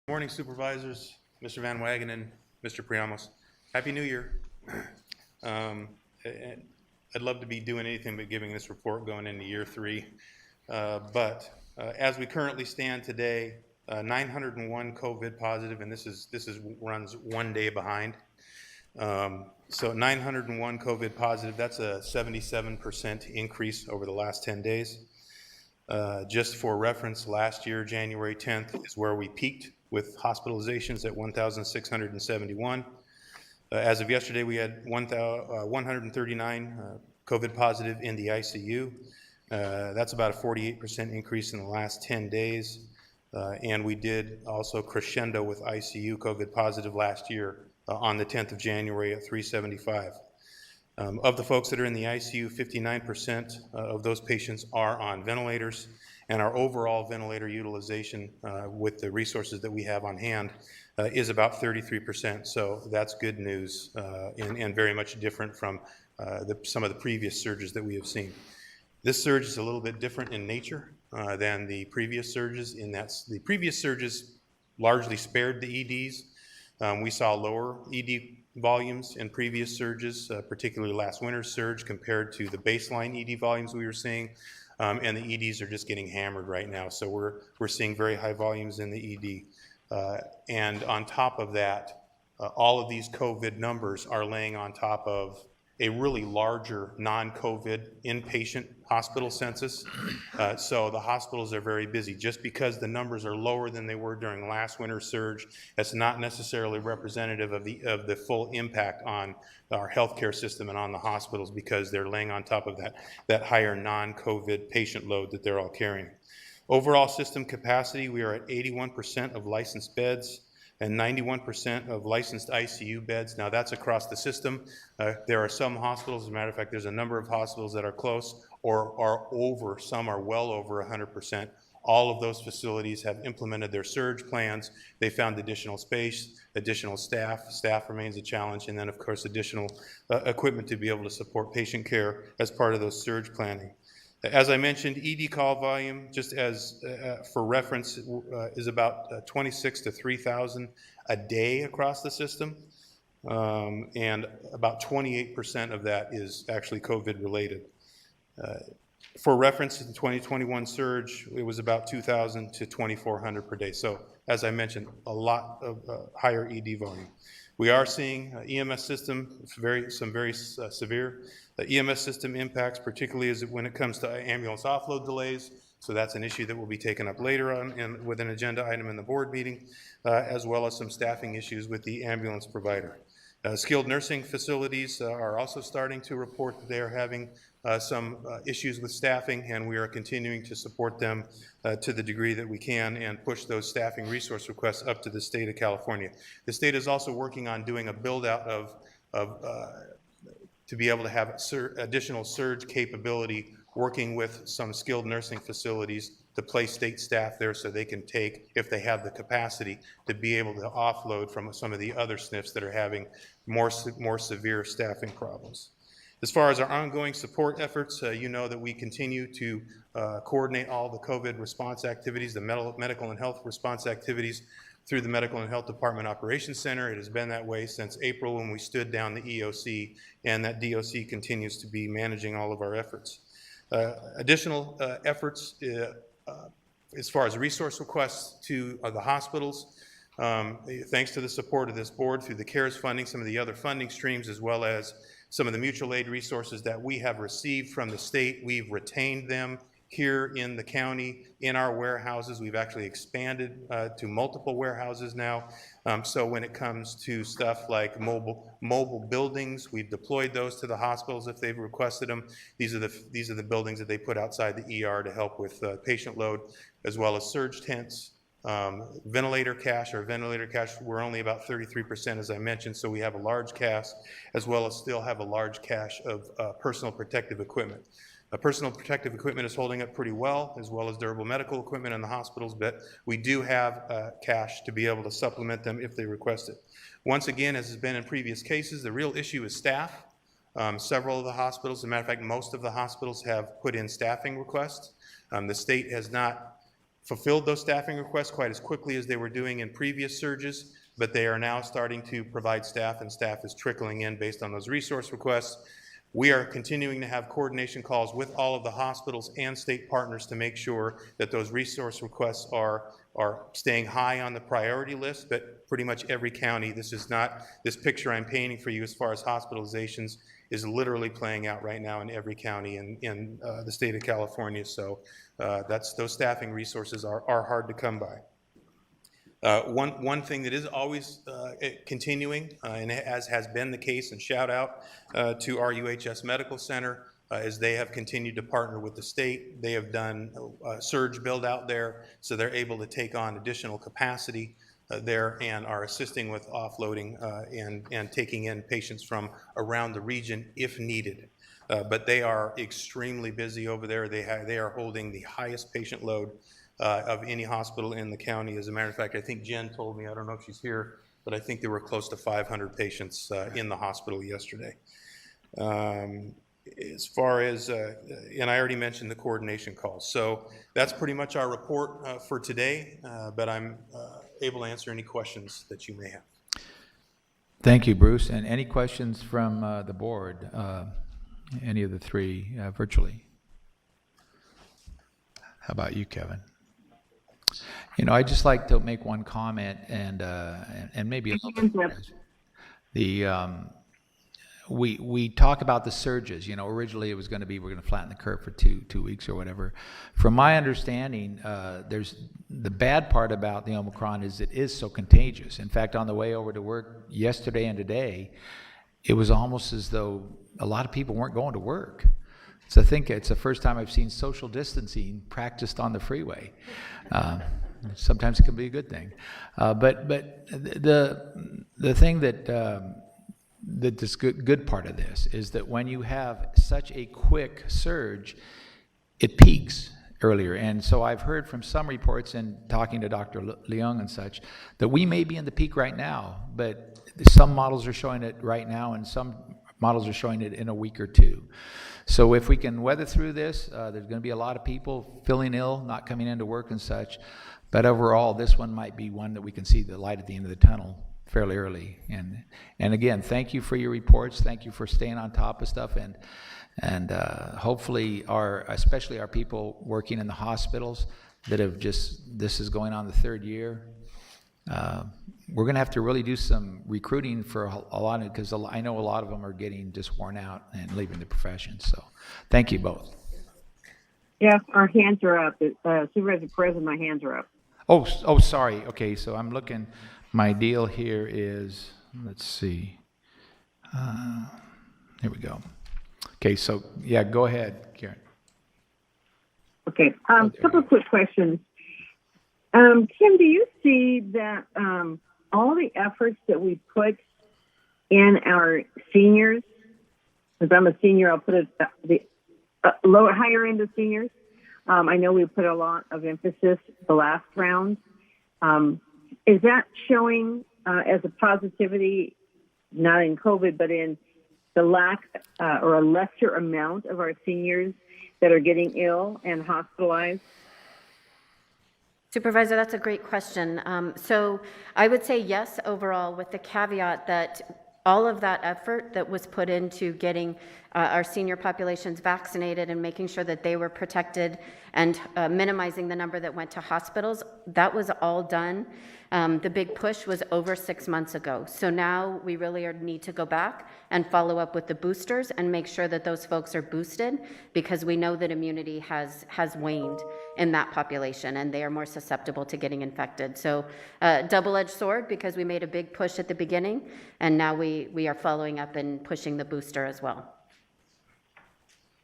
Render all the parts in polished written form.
Morning, supervisors, Mr. Van Wagenen, Mr. Priamos. Happy New Year. I'd love to be doing anything but giving this report going into year 3. But as we currently stand today, 901 COVID positive, and this runs 1 day behind. So 901 COVID positive, that's a 77% increase over the last 10 days. Just for reference, last year, January 10th, is where we peaked with hospitalizations at 1,671. As of yesterday, we had 139 COVID positive in the ICU. That's about a 48% increase in the last 10 days. And we did also crescendo with ICU COVID positive last year on the 10th of January at 375. Of the folks that are in the ICU, 59% of those patients are on ventilators, and our overall ventilator utilization with the resources that we have on hand is about 33%. So that's good news and very much different from some of the previous surges that we have seen. This surge is a little bit different in nature than the previous surges, in that the previous surges largely spared the EDs. We saw lower ED volumes in previous surges, particularly last winter's surge, compared to the baseline ED volumes we were seeing, and the EDs are just getting hammered right now. So we're seeing very high volumes in the ED. And on top of that, all of these COVID numbers are laying on top of a really larger non-COVID inpatient hospital census. So the hospitals are very busy. Just because the numbers are lower than they were during last winter's surge, that's not necessarily representative of the full impact on our healthcare system and on the hospitals, because they're laying on top of that higher non-COVID patient load that they're all carrying. Overall system capacity, we are at 81% of licensed beds and 91% of licensed ICU beds. Now that's across the system. There are some hospitals, as a matter of fact, there's a number of hospitals that are close or are over, some are well over 100%. All of those facilities have implemented their surge plans. They found additional space, additional staff. Staff remains a challenge, and then of course additional equipment to be able to support patient care as part of those surge planning. As I mentioned, ED call volume, just as for reference, is about 26 to 3,000 a day across the system, and about 28% of that is actually COVID related. For reference, in the 2021 surge, it was about 2,000 to 2,400 per day. So as I mentioned, a lot of higher ED volume. We are seeing EMS system, some very severe EMS system impacts, particularly when it comes to ambulance offload delays. So that's an issue that will be taken up later on with an agenda item in the board meeting, as well as some staffing issues with the ambulance provider. Skilled nursing facilities are also starting to report that they are having some issues with staffing, and we are continuing to support them to the degree that we can and push those staffing resource requests up to the state of California. The state is also working on doing a build out to be able to have additional surge capability, working with some skilled nursing facilities to place state staff there so they can take, if they have the capacity, to be able to offload from some of the other SNFs that are having more severe staffing problems. As far as our ongoing support efforts, you know that we continue to coordinate all the COVID response activities, the medical and health response activities through the Medical and Health Department Operations Center. It has been that way since April when we stood down the EOC, and that DOC continues to be managing all of our efforts. Additional efforts as far as resource requests to the hospitals, thanks to the support of this board through the CARES funding, some of the other funding streams, as well as some of the mutual aid resources that we have received from the state. We've retained them here in the county in our warehouses. We've actually expanded to multiple warehouses now. So when it comes to stuff like mobile buildings, we've deployed those to the hospitals if they've requested them. These are the buildings that they put outside the ER to help with patient load, as well as surge tents. Ventilator cache, we're only about 33%, as I mentioned, so we have a large cache, as well as still have a large cache of personal protective equipment. Personal protective equipment is holding up pretty well as durable medical equipment in the hospitals, but we do have cash to be able to supplement them if they request it. Once again, as has been in previous cases, the real issue is staff. Several of the hospitals, as a matter of fact, most of the hospitals have put in staffing requests. The state has not fulfilled those staffing requests quite as quickly as they were doing in previous surges, but they are now starting to provide staff, and staff is trickling in based on those resource requests. We are continuing to have coordination calls with all of the hospitals and state partners to make sure that those resource requests are staying high on the priority list, but pretty much every county, this picture I'm painting for you as far as hospitalizations is literally playing out right now in every county in the state of California. So those staffing resources are hard to come by. One thing that is always continuing, and as has been the case, and shout out to our UHS Medical Center, as they have continued to partner with the state. They have done surge build out there, so they're able to take on additional capacity there and are assisting with offloading and taking in patients from around the region if needed. But they are extremely busy over there. They are holding the highest patient load of any hospital in the county. As a matter of fact, I think Jen told me, I don't know if she's here, but I think there were close to 500 patients in the hospital yesterday. As far as, and I already mentioned the coordination calls. So that's pretty much our report for today, but I'm able to answer any questions that you may have. Thank you, Bruce. And any questions from the board, any of the three virtually? How about you, Kevin? You know, I'd just like to make one comment and maybe a little bit. We talk about the surges. You know, originally it was going to be we're going to flatten the curve for two weeks or whatever. From my understanding, there's the bad part about the Omicron is it is so contagious. In fact, on the way over to work yesterday and today, it was almost as though a lot of people weren't going to work. So I think it's the first time I've seen social distancing practiced on the freeway. Sometimes it can be a good thing, but the thing that this good part of this is that when you have such a quick surge, it peaks earlier. And so I've heard from some reports and talking to Dr. Leung and such that we may be in the peak right now, but some models are showing it right now and some models are showing it in a week or two. So if we can weather through this, there's going to be a lot of people feeling ill, not coming into work and such. But overall, this one might be one that we can see the light at the end of the tunnel fairly early. And again, thank you for your reports. Thank you for staying on top of stuff. And hopefully especially our people working in the hospitals that have this is going on the third year. We're going to have to really do some recruiting for a lot of, because I know a lot of them are getting just worn out and leaving the profession. So thank you both. Yeah, our hands are up. Supervisor Perez, my hands are up. Oh, sorry. Okay, so I'm looking. My deal here is, let's see. Here we go. Okay, so yeah, go ahead, Karen. Okay, couple of quick questions. Kim, do you see that all the efforts that we put in our seniors, because I'm a senior, I'll put it the higher end of seniors. I know we put a lot of emphasis the last round. Is that showing as a positivity, not in COVID, but in the lack or a lesser amount of our seniors that are getting ill and hospitalized? Supervisor, that's a great question. So I would say yes overall, with the caveat that all of that effort that was put into getting our senior populations vaccinated and making sure that they were protected and minimizing the number that went to hospitals, that was all done. The big push was over 6 months ago. So now we really need to go back and follow up with the boosters and make sure that those folks are boosted, because we know that immunity has waned in that population and they are more susceptible to getting infected. So double-edged sword, because we made a big push at the beginning and now we are following up and pushing the booster as well.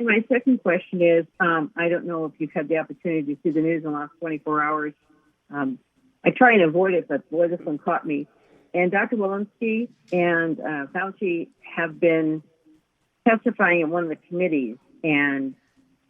My second question is, I don't know if you've had the opportunity to see the news in the last 24 hours. I try and avoid it, but boy, this one caught me. And Dr. Walensky and Fauci have been testifying in one of the committees, and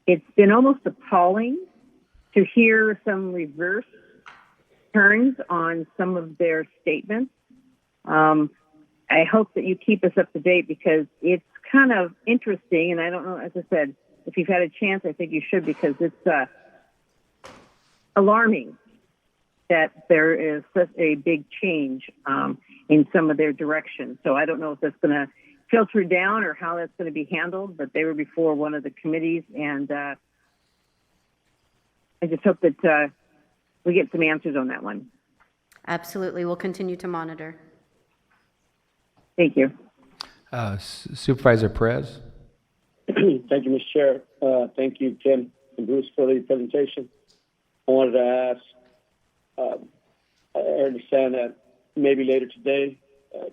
it's been almost appalling to hear some reverse turns on some of their statements. I hope that you keep us up to date, because it's kind of interesting, and I don't know, as I said, if you've had a chance, I think you should, because alarming that there is such a big change in some of their direction. So I don't know if that's going to filter down or how that's going to be handled, but they were before one of the committees, and I just hope that we get some answers on that one. Absolutely. We'll continue to monitor. Thank you. Supervisor Perez? Thank you, Mr. Chair. Thank you, Tim and Bruce, for the presentation. I wanted to ask, I understand that maybe later today,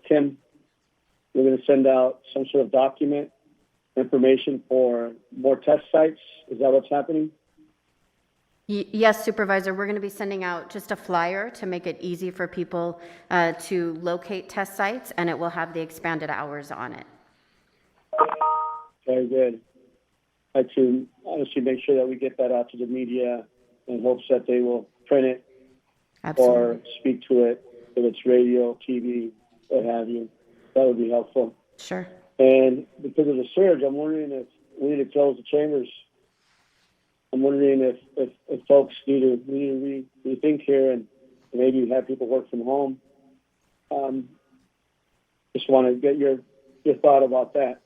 Tim, we're going to send out some sort of document, information for more test sites. Is that what's happening? Yes, Supervisor, we're going to be sending out just a flyer to make it easy for people to locate test sites, and it will have the expanded hours on it. Very good. I'd like to honestly make sure that we get that out to the media in hopes that they will print it Absolutely. or speak to it, if it's radio, TV, what have you. That would be helpful. Sure. And because of the surge, I'm wondering if we need to close the chambers. I'm wondering if folks need to rethink here and maybe have people work from home. Just want to get your thought about that.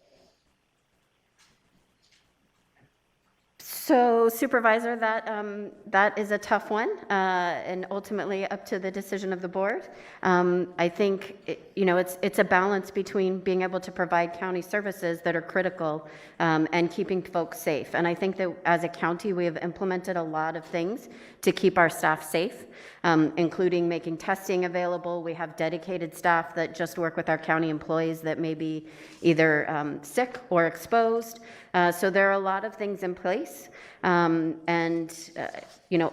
So Supervisor, that is a tough one, and ultimately up to the decision of the board. I think it's a balance between being able to provide county services that are critical and keeping folks safe. And I think that as a county, we have implemented a lot of things to keep our staff safe, including making testing available. We have dedicated staff that just work with our county employees that may be either sick or exposed. So there are a lot of things in place,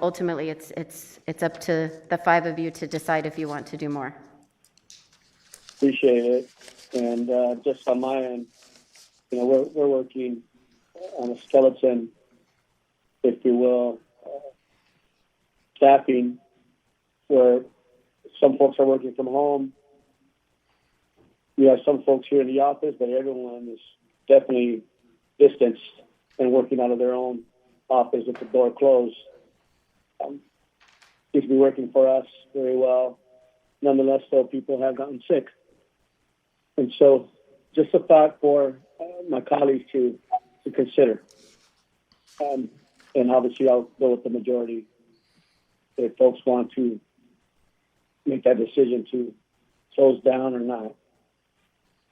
ultimately it's up to the five of you to decide if you want to do more. Appreciate it. And just on my end, we're working on a skeleton, if you will, staffing, where some folks are working from home. We have some folks here in the office, but everyone is definitely distanced and working out of their own office with the door closed. Seems to be working for us very well. Nonetheless, though, people have gotten sick. And so just a thought for my colleagues to consider. And obviously, I'll go with the majority if folks want to make that decision to close down or not.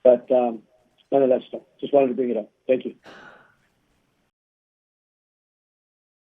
But nonetheless, just wanted to bring it up. Thank you.